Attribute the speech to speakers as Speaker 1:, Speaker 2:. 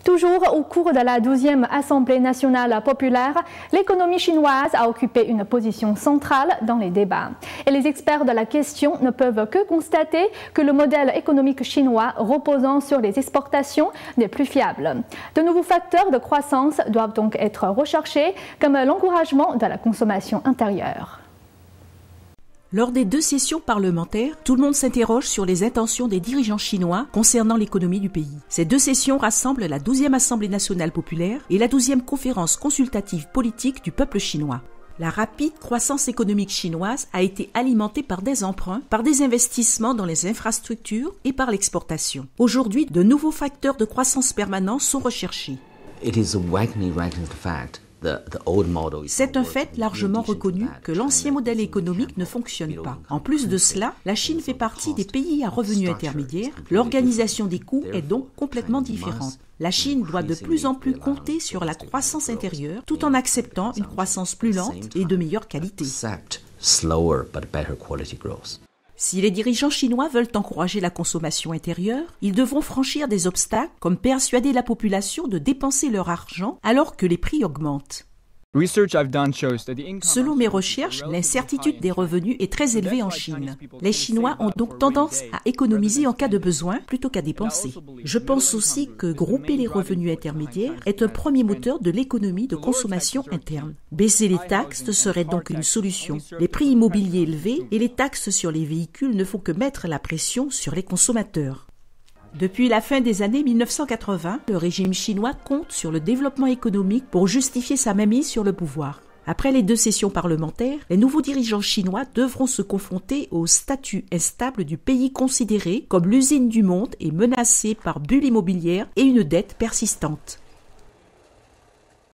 Speaker 1: Toujours au cours de la 12e Assemblée nationale populaire, l'économie chinoise a occupé une position centrale dans les débats. Et les experts de la question ne peuvent que constater que le modèle économique chinois reposant sur les exportations n'est plus fiable. De nouveaux facteurs de croissance doivent donc être recherchés, comme l'encouragement de la consommation intérieure.
Speaker 2: Lors des 2 sessions parlementaires, tout le monde s'interroge sur les intentions des dirigeants chinois concernant l'économie du pays. Ces 2 sessions rassemblent la 12e Assemblée nationale populaire et la 12e conférence consultative politique du peuple chinois. La rapide croissance économique chinoise a été alimentée par des emprunts, par des investissements dans les infrastructures et par l'exportation. Aujourd'hui, de nouveaux facteurs de croissance permanents sont recherchés. C'est un fait largement reconnu que l'ancien modèle économique ne fonctionne pas. En plus de cela, la Chine fait partie des pays à revenus intermédiaires. L'organisation des coûts est donc complètement différente. La Chine doit de plus en plus compter sur la croissance intérieure tout en acceptant une croissance plus lente et de meilleure qualité. Si les dirigeants chinois veulent encourager la consommation intérieure, ils devront franchir des obstacles comme persuader la population de dépenser leur argent alors que les prix augmentent. Selon mes recherches, l'incertitude des revenus est très élevée en Chine. Les Chinois ont donc tendance à économiser en cas de besoin plutôt qu'à dépenser. Je pense aussi que grouper les revenus intermédiaires est un premier moteur de l'économie de consommation interne. Baisser les taxes serait donc une solution. Les prix immobiliers élevés et les taxes sur les véhicules ne font que mettre la pression sur les consommateurs. Depuis la fin des années 1980, le régime chinois compte sur le développement économique pour justifier sa mainmise sur le pouvoir. Après les 2 sessions parlementaires, les nouveaux dirigeants chinois devront se confronter au statut instable du pays considéré comme l'usine du monde et menacé par bulle immobilière et une dette persistante.